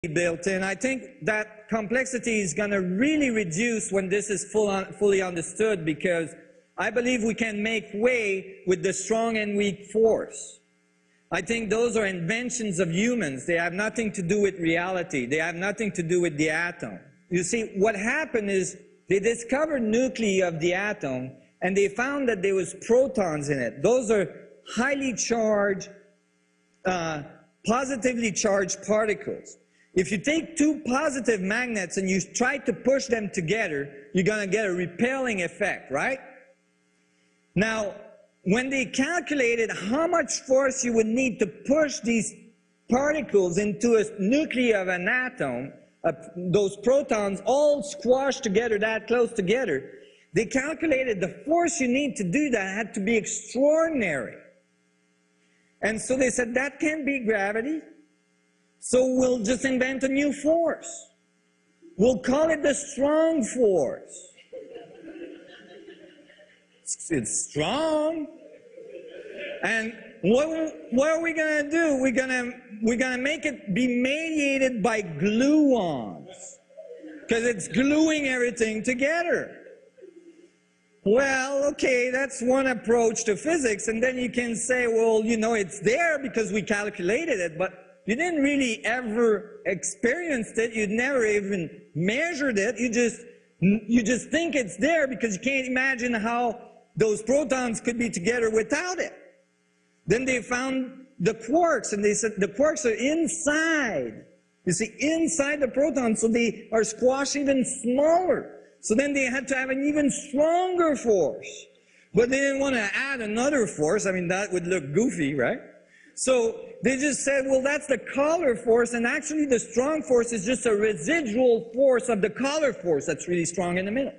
built in. I think that complexity is going to really reduce when this is fully understood, because I believe we can make way with the strong and weak force. I think those are inventions of humans. They have nothing to do with reality. They have nothing to do with the atom. You see, what happened is they discovered nuclei of the atom, and they found that there was protons in it. Those are highly charged, positively charged particles. If you take two positive magnets and you try to push them together, you're going to get a repelling effect, right? Now, when they calculated how much force you would need to push these particles into a nuclei of an atom, those protons all squashed together, that close together, they calculated the force you need to do that had to be extraordinary. And so they said, that can't be gravity, so we'll just invent a new force. We'll call it the strong force. It's strong. And what are we going to do? We're going to make it be mediated by gluons, because it's gluing everything together. Well, okay, that's one approach to physics, and then you can say, well, you know, it's there because we calculated it, but you didn't really ever experience it. You never even measured it. You just think it's there because you can't imagine how those protons could be together without it. Then they found the quarks, and they said the quarks are inside. You see, inside the protons, so they are squashed even smaller. So then they had to have an even stronger force. But they didn't want to add another force. I mean, that would look goofy, right? So they just said, well, that's the collar force, and actually the strong force is just a residual force of the collar force that's really strong in the middle.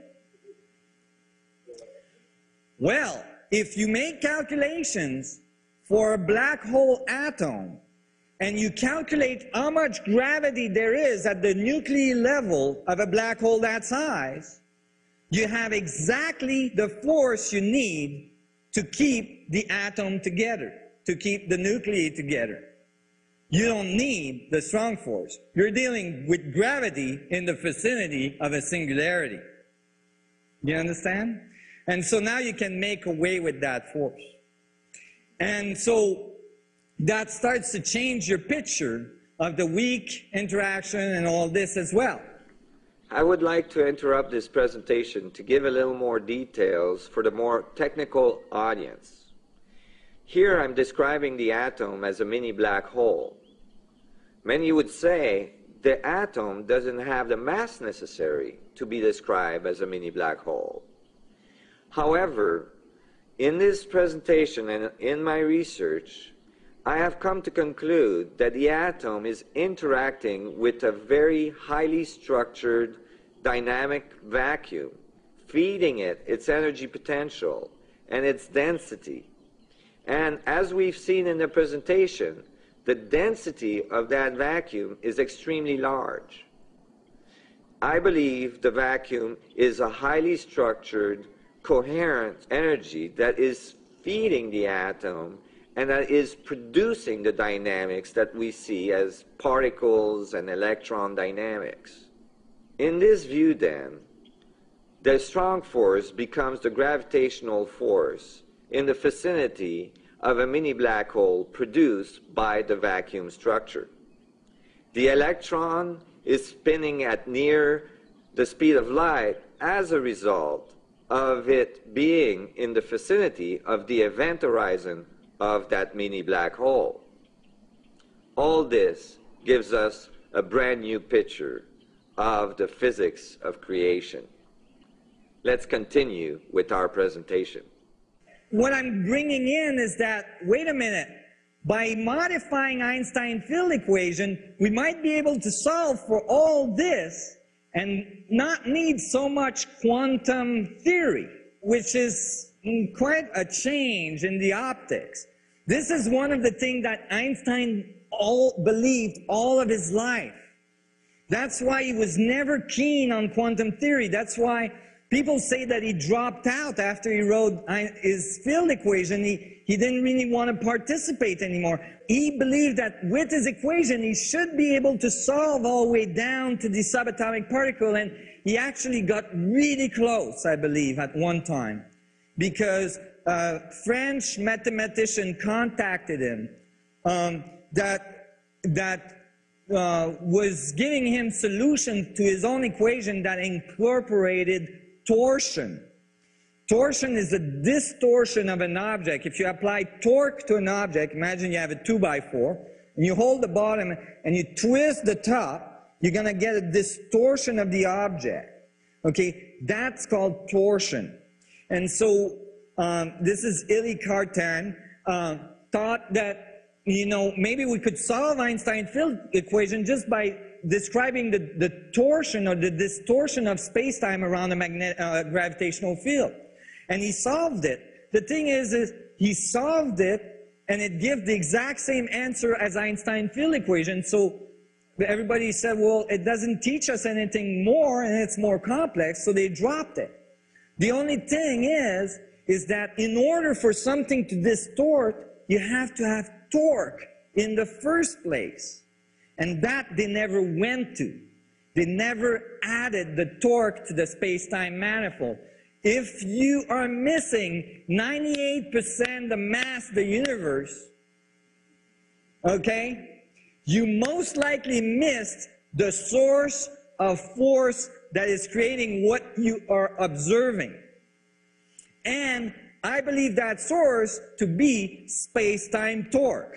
Well, if you make calculations for a black hole atom, and you calculate how much gravity there is at the nuclei level of a black hole that size, you have exactly the force you need to keep the atom together, to keep the nuclei together. You don't need the strong force. You're dealing with gravity in the vicinity of a singularity. You understand? And so now you can make away with that force. And so that starts to change your picture of the weak interaction and all this as well. I would like to interrupt this presentation to give a little more details for the more technical audience. Here I'm describing the atom as a mini black hole. Many would say the atom doesn't have the mass necessary to be described as a mini black hole. However, in this presentation and in my research, I have come to conclude that the atom is interacting with a very highly structured dynamic vacuum, feeding it its energy potential and its density. And as we've seen in the presentation, the density of that vacuum is extremely large. I believe the vacuum is a highly structured, coherent energy that is feeding the atom and that is producing the dynamics that we see as particles and electron dynamics. In this view, then, the strong force becomes the gravitational force in the vicinity of a mini black hole produced by the vacuum structure. The electron is spinning at near the speed of light as a result of it being in the vicinity of the event horizon of that mini black hole. All this gives us a brand new picture of the physics of creation. Let's continue with our presentation. What I'm bringing in is that, wait a minute, by modifying Einstein field equation, we might be able to solve for all this and not need so much quantum theory, which is quite a change in the optics. This is one of the things that Einstein believed all of his life. That's why he was never keen on quantum theory. That's why People say that he dropped out after he wrote his field equation. He didn't really want to participate anymore. He believed that with his equation, he should be able to solve all the way down to the subatomic particle, and he actually got really close, I believe, at one time, because a French mathematician contacted him that was giving him solution to his own equation that incorporated torsion. Torsion is a distortion of an object. If you apply torque to an object, imagine you have a 2x4, and you hold the bottom and you twist the top, you're going to get a distortion of the object. Okay, that's called torsion. And so this is Élie Cartan, thought that, you know, maybe we could solve Einstein's field equation just by describing the torsion or the distortion of space-time around a gravitational field. And he solved it. The thing is he solved it, and it gives the exact same answer as Einstein's field equation. So everybody said, well, it doesn't teach us anything more, and it's more complex, so they dropped it. The only thing is that in order for something to distort, you have to have torque in the first place. And that they never went to. They never added the torque to the space-time manifold. If you are missing 98% the mass of the universe, okay, you most likely missed the source of force that is creating what you are observing. And I believe that source to be space-time torque.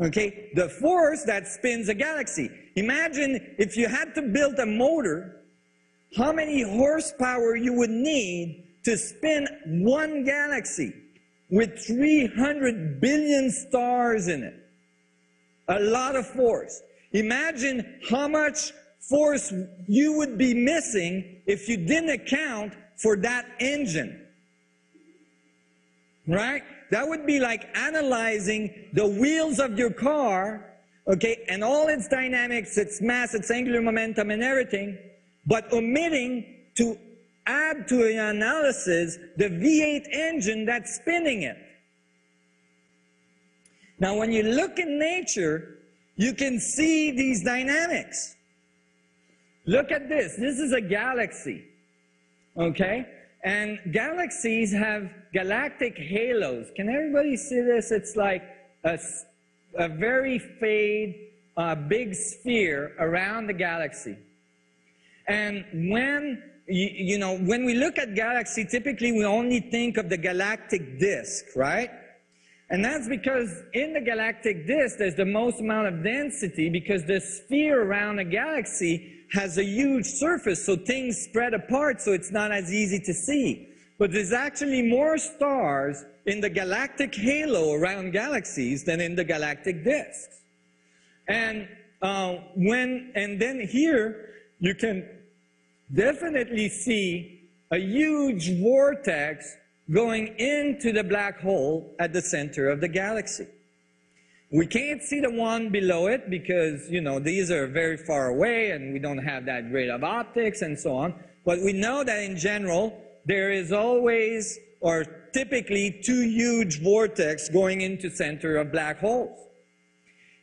Okay, the force that spins a galaxy. Imagine if you had to build a motor, how many horsepower you would need to spin one galaxy with 300 billion stars in it. A lot of force. Imagine how much force you would be missing if you didn't account for that engine. Right? That would be like analyzing the wheels of your car, okay, and all its dynamics, its mass, its angular momentum, and everything, but omitting to add to an analysis the V8 engine that's spinning it. Now, when you look in nature, you can see these dynamics. Look at this. This is a galaxy, okay? And galaxies have galactic halos. Can everybody see this? It's like a very fade, big sphere around the galaxy. And when, when we look at galaxy, typically we only think of the galactic disk, right? And that's because in the galactic disk, there's the most amount of density because the sphere around a galaxy has a huge surface, so things spread apart, so it's not as easy to see. But there's actually more stars in the galactic halo around galaxies than in the galactic disks. And then here, you can definitely see a huge vortex going into the black hole at the center of the galaxy. We can't see the one below it because, these are very far away and we don't have that great of optics and so on. But we know that in general, there is always, or typically, two huge vortexes going into center of black holes.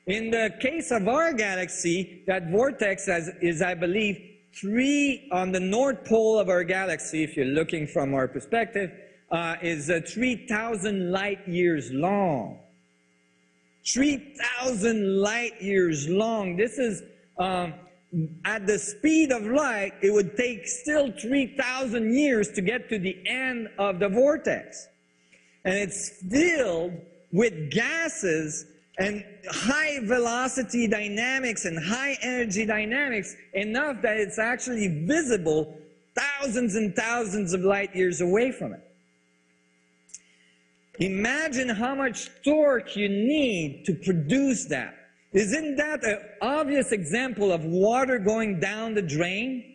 In the case of our galaxy, that vortex is, I believe, 3 on the north pole of our galaxy, if you're looking from our perspective, is 3,000 light years long. 3,000 light years long. This is, at the speed of light, it would take still 3,000 years to get to the end of the vortex. And it's filled with gases and high velocity dynamics and high energy dynamics, enough that it's actually visible thousands and thousands of light years away from it. Imagine how much torque you need to produce that. Isn't that an obvious example of water going down the drain?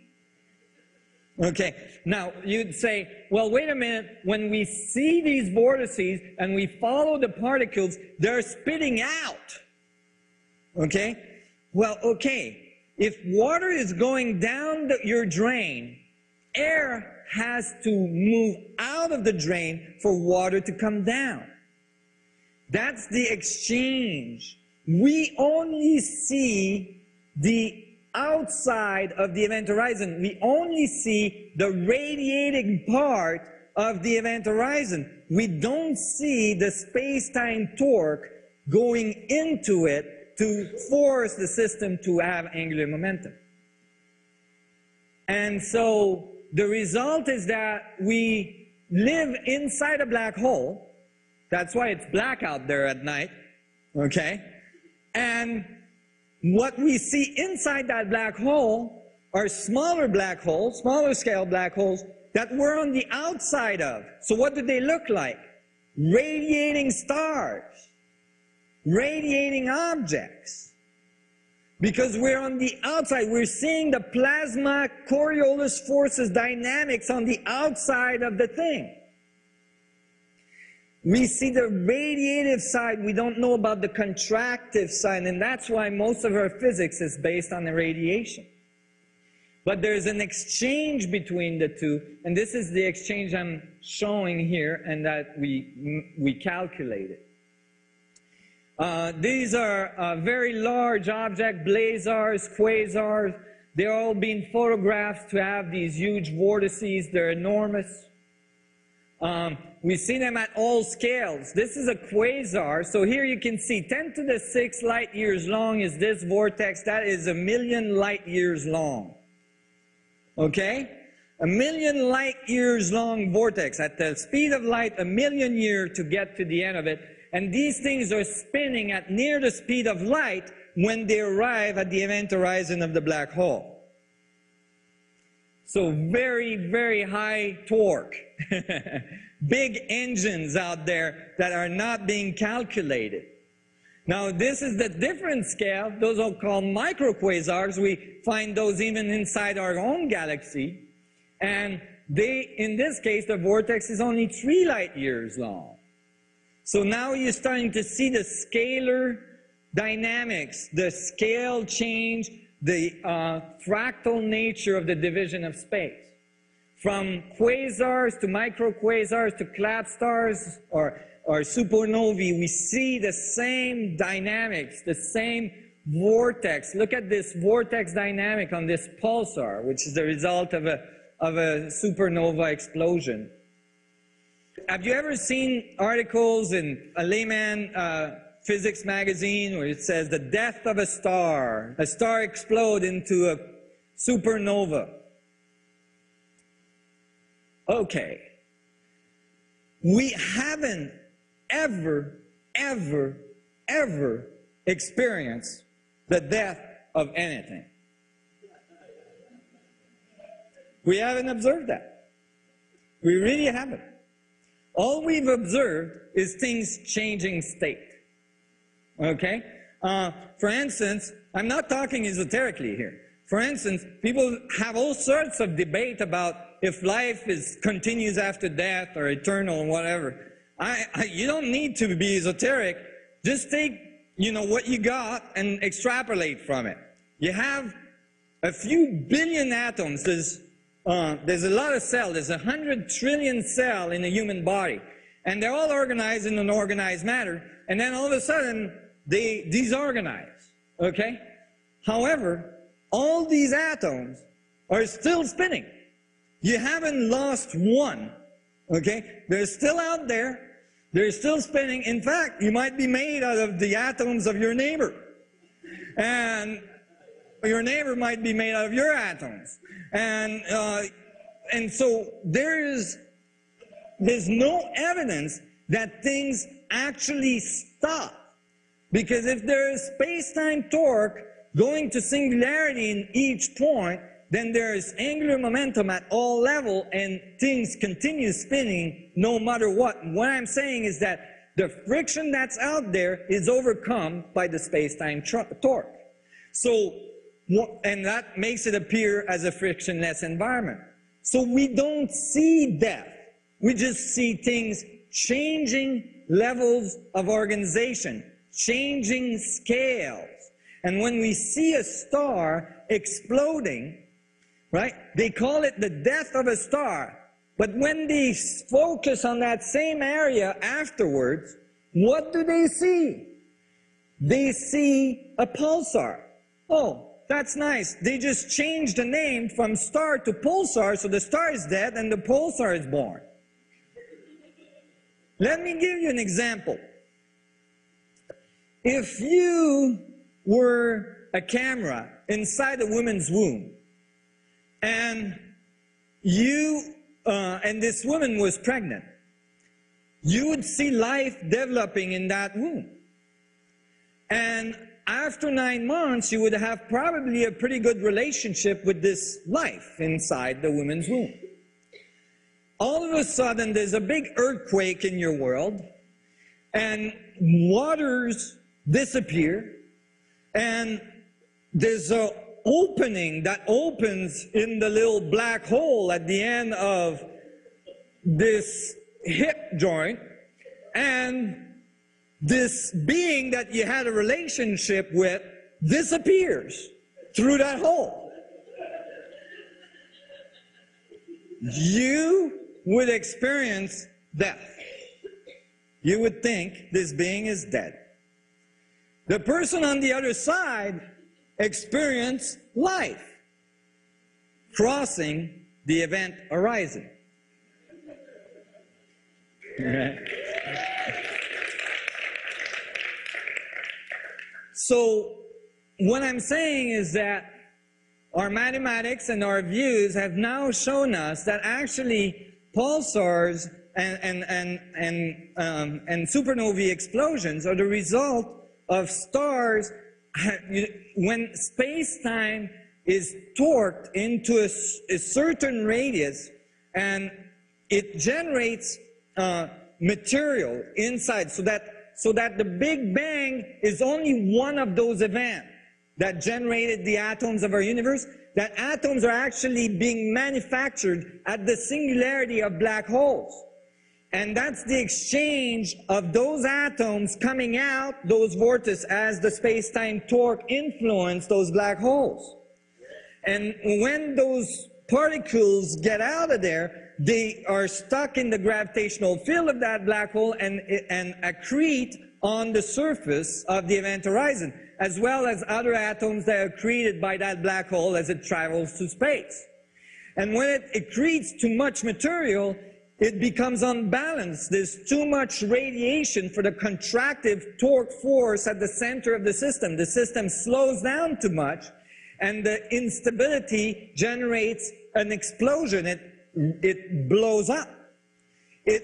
Okay, now you'd say, well, wait a minute, when we see these vortices and we follow the particles, they're spitting out. Okay? Well, okay, if water is going down your drain air has to move out of the drain for water to come down. That's the exchange. We only see the outside of the event horizon. We only see the radiating part of the event horizon. We don't see the space-time torque going into it to force the system to have angular momentum. And so the result is that we live inside a black hole. That's why it's black out there at night, okay? And what we see inside that black hole are smaller black holes, smaller scale black holes that we're on the outside of. So what do they look like? Radiating stars, radiating objects. Because we're on the outside, we're seeing the plasma Coriolis forces dynamics on the outside of the thing. We see the radiative side, we don't know about the contractive side, and that's why most of our physics is based on the radiation. But there's an exchange between the two, and this is the exchange I'm showing here, and that we calculated. These are very large objects, blazars, quasars. They're all being photographed to have these huge vortices. They're enormous. We see them at all scales. This is a quasar. So here you can see 10 to the 6 light years long is this vortex. That is 1,000,000 light years long. Okay? 1,000,000 light years long vortex. At the speed of light, 1,000,000 years to get to the end of it. And these things are spinning at near the speed of light when they arrive at the event horizon of the black hole. So very, very high torque. Big engines out there that are not being calculated. Now this is the different scale. Those are called microquasars. We find those even inside our own galaxy. And they, in this case, the vortex is only 3 light years long. So now you're starting to see the scalar dynamics, the scale change, the fractal nature of the division of space. From quasars to microquasars to collapsed stars or supernovae, we see the same dynamics, the same vortex. Look at this vortex dynamic on this pulsar, which is the result of a supernova explosion. Have you ever seen articles in a layman physics magazine where it says the death of a star exploded into a supernova? Okay. We haven't ever experienced the death of anything. We haven't observed that. We really haven't. All we've observed is things changing state. Okay? For instance, I'm not talking esoterically here. For instance, people have all sorts of debate about if life continues after death or eternal or whatever. You don't need to be esoteric. Just take, what you got and extrapolate from it. You have a few billion atoms. There's a lot of cells. There's 100 trillion cells in a human body. And they're all organized in an organized matter. And then all of a sudden, they disorganize. Okay? However, all these atoms are still spinning. You haven't lost one. Okay? They're still out there. They're still spinning. In fact, you might be made out of the atoms of your neighbor. And your neighbor might be made out of your atoms. And so there's no evidence that things actually stop. Because if there is space-time torque going to singularity in each point, then there is angular momentum at all levels and things continue spinning no matter what. What I'm saying is that the friction that's out there is overcome by the space-time torque. So, and that makes it appear as a frictionless environment. So we don't see death. We just see things changing levels of organization, changing scales. And when we see a star exploding, right? They call it the death of a star. But when they focus on that same area afterwards, what do they see? They see a pulsar. Oh, that's nice. They just changed the name from star to pulsar, so the star is dead and the pulsar is born. Let me give you an example. If you were a camera inside a woman's womb, and this woman was pregnant, you would see life developing in that womb. And after 9 months, you would have probably a pretty good relationship with this life inside the woman's womb. All of a sudden, there's a big earthquake in your world, and waters disappear, and there's an opening that opens in the little black hole at the end of this hip joint, and this being that you had a relationship with disappears through that hole. You would experience death. You would think this being is dead. The person on the other side experienced life crossing the event horizon. So what I'm saying is that our mathematics and our views have now shown us that actually pulsars and supernovae explosions are the result of stars when space-time is torqued into a certain radius, and it generates material inside, so that the Big Bang is only one of those events that generated the atoms of our universe, that atoms are actually being manufactured at the singularity of black holes. And that's the exchange of those atoms coming out, those vortices, as the space-time torque influence those black holes. And when those particles get out of there, they are stuck in the gravitational field of that black hole and accrete on the surface of the event horizon, as well as other atoms that are created by that black hole as it travels through space. And when it accretes too much material, it becomes unbalanced. There's too much radiation for the contractive torque force at the center of the system. The system slows down too much, and the instability generates an explosion. It blows up.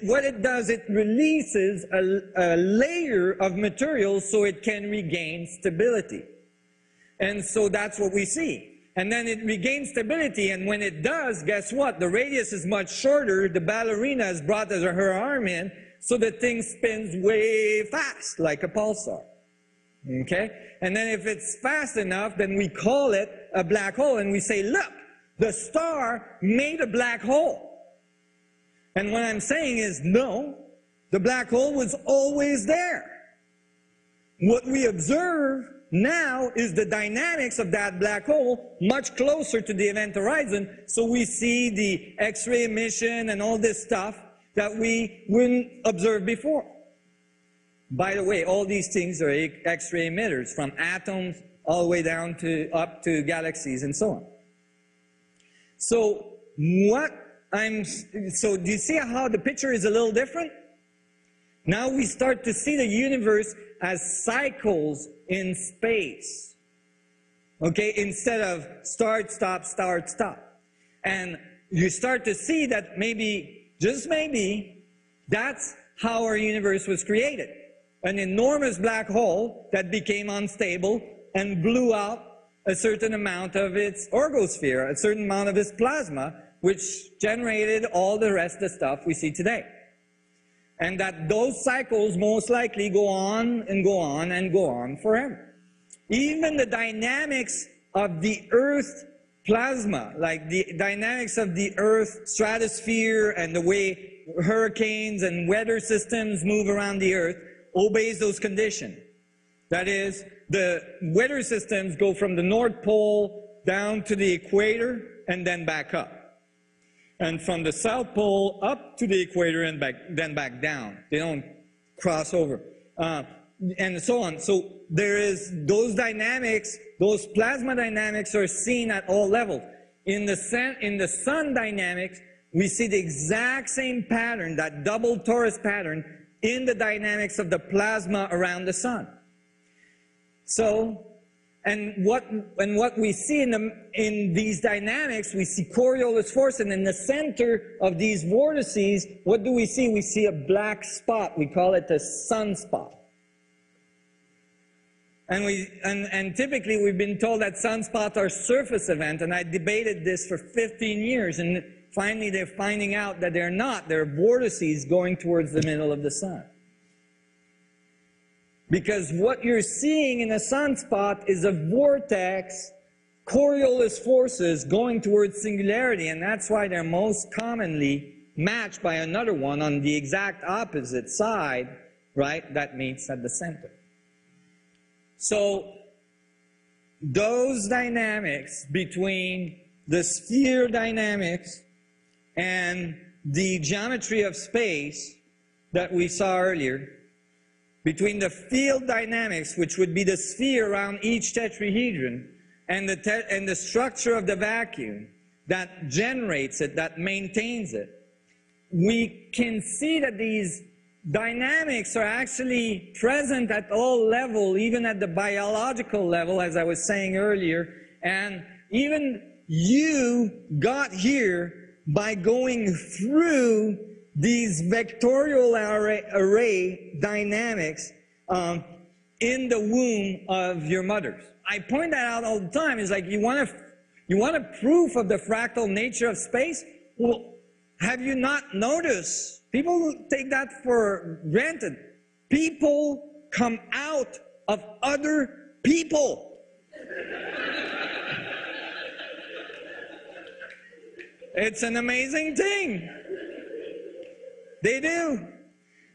What it does, it releases a layer of material so it can regain stability. And so that's what we see. And then it regains stability, and when it does, guess what? The radius is much shorter. The ballerina has brought her arm in, so the thing spins way fast, like a pulsar. Okay? And then if it's fast enough, then we call it a black hole, and we say, look, the star made a black hole. And what I'm saying is, no, the black hole was always there. What we observe now is the dynamics of that black hole much closer to the event horizon, so we see the X-ray emission and all this stuff that we wouldn't observe before. By the way, all these things are X-ray emitters, from atoms all the way down to up to galaxies and so on. So do you see how the picture is a little different? Now we start to see the universe as cycles in space. Okay, instead of start, stop, start, stop. And you start to see that maybe, just maybe, that's how our universe was created. An enormous black hole that became unstable and blew out a certain amount of its ergosphere, a certain amount of its plasma, which generated all the rest of the stuff we see today. And that those cycles most likely go on and go on and go on forever. Even the dynamics of the Earth plasma, like the dynamics of the Earth stratosphere and the way hurricanes and weather systems move around the Earth, obeys those conditions. That is, the weather systems go from the North Pole down to the equator and then back up. And from the South Pole up to the equator and then back down. They don't cross over. And so on. So there is those dynamics, those plasma dynamics are seen at all levels. In the sun dynamics, we see the exact same pattern, that double torus pattern, in the dynamics of the plasma around the sun. So, and what we see in these dynamics, we see Coriolis force, and in the center of these vortices, what do we see? We see a black spot. We call it the sunspot. And typically we've been told that sunspots are surface events, and I debated this for 15 years, and finally they're finding out that they're not. They're vortices going towards the middle of the sun. Because what you're seeing in a sunspot is a vortex, Coriolis forces going towards singularity, and that's why they're most commonly matched by another one on the exact opposite side, right, that meets at the center. So those dynamics between the sphere dynamics and the geometry of space that we saw earlier, between the field dynamics, which would be the sphere around each tetrahedron, and the structure of the vacuum that generates it, that maintains it, we can see that these dynamics are actually present at all levels, even at the biological level, as I was saying earlier. And even you got here by going through these vectorial array dynamics in the womb of your mothers. I point that out all the time. It's like, you want a proof of the fractal nature of space? Well, have you not noticed? People take that for granted. People come out of other people. It's an amazing thing. They do.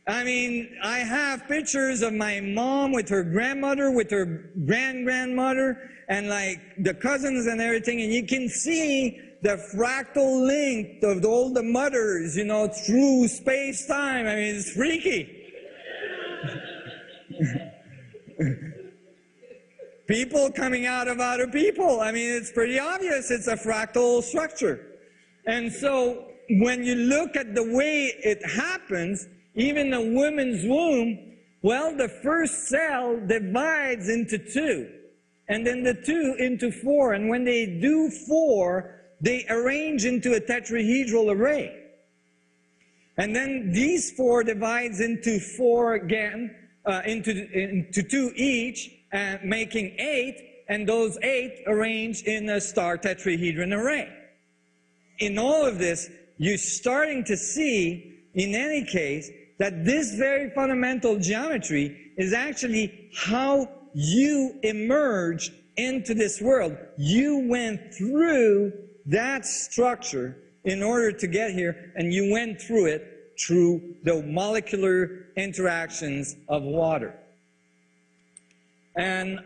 I mean, I have pictures of my mom with her grandmother, with her grandmother, and like the cousins and everything, and you can see the fractal link of all the mothers, you know, through space-time. I mean, it's freaky. People coming out of other people. I mean, it's pretty obvious it's a fractal structure. And so when you look at the way it happens, even a woman's womb, well, the first cell divides into two, and then the two into four, and when they do four, they arrange into a tetrahedral array. And then these four divides into four again, into two each, making 8, and those 8 arrange in a star tetrahedron array. In all of this, you're starting to see, in any case, that this very fundamental geometry is actually how you emerged into this world. You went through that structure in order to get here, and you went through it through the molecular interactions of water. And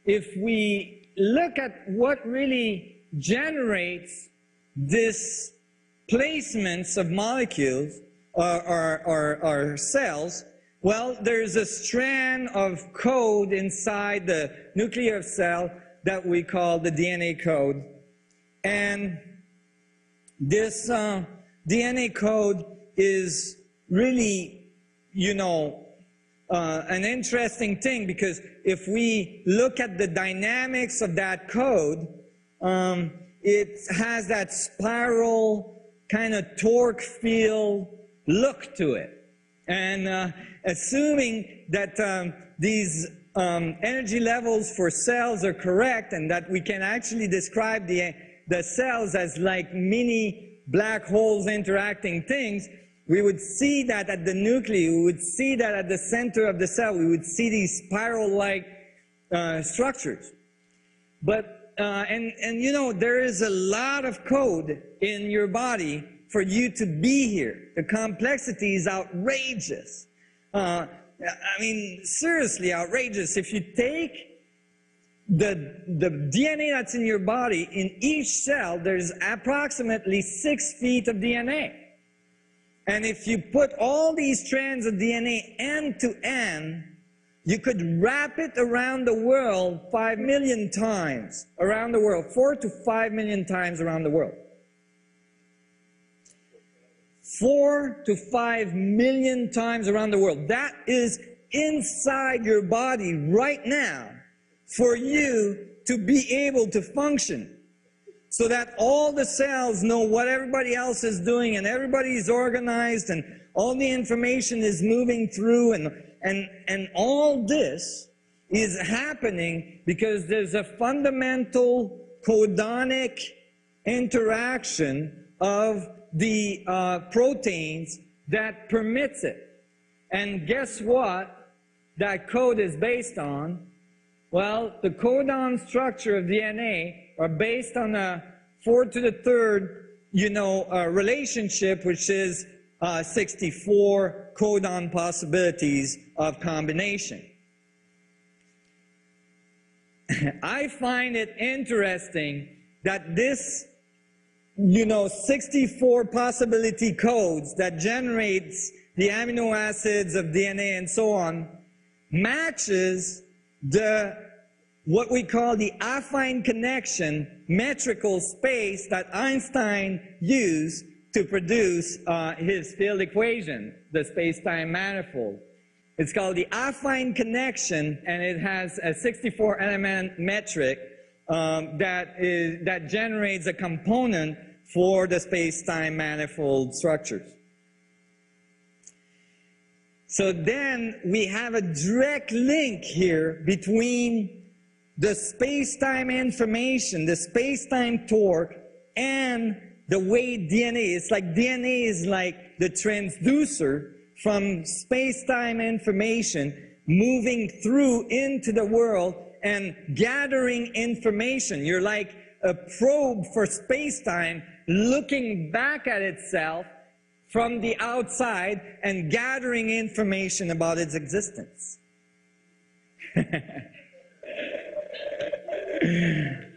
if we look at what really generates this placements of molecules or cells, well, there's a strand of code inside the nuclear cell that we call the DNA code. And this DNA code is really, you know, an interesting thing, because if we look at the dynamics of that code, it has that spiral kind of torque field look to it. And assuming that these energy levels for cells are correct, and that we can actually describe the cells as like mini black holes interacting things, we would see that at the nuclei, we would see that at the center of the cell, we would see these spiral-like structures. But, and you know, there is a lot of code in your body for you to be here. The complexity is outrageous. I mean, seriously outrageous. If you take the DNA that's in your body, in each cell, there's approximately 6 feet of DNA. And if you put all these strands of DNA end to end, you could wrap it around the world 5 million times around the world, 4 to 5 million times around the world. 4 to 5 million times around the world. That is inside your body right now for you to be able to function. So that all the cells know what everybody else is doing and everybody is organized and all the information is moving through and all this is happening because there's a fundamental codonic interaction of the proteins that permits it. And guess what that code is based on? Well, the codon structure of DNA are based on a 4 to the third, relationship, which is 64 codon possibilities of combination. I find it interesting that this, 64 possibility codes that generates the amino acids of DNA and so on, matches what we call the affine connection metrical space that Einstein used to produce his field equation, the space-time manifold. It's called the affine connection, and it has a 64-element metric that generates a component for the space-time manifold structures. So then we have a direct link here between the space-time information, the space-time torque, and the way DNA is. Like DNA is like the transducer from space-time information moving through into the world and gathering information. You're like a probe for space-time looking back at itself from the outside and gathering information about its existence.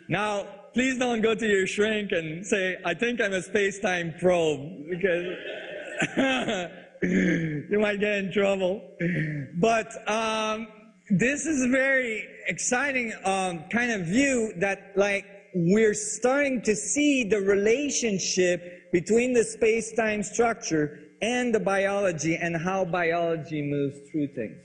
Now, please don't go to your shrink and say, I think I'm a space-time probe, because you might get in trouble. But this is a very exciting kind of view that, like, we're starting to see the relationship between the space-time structure and the biology and how biology moves through things.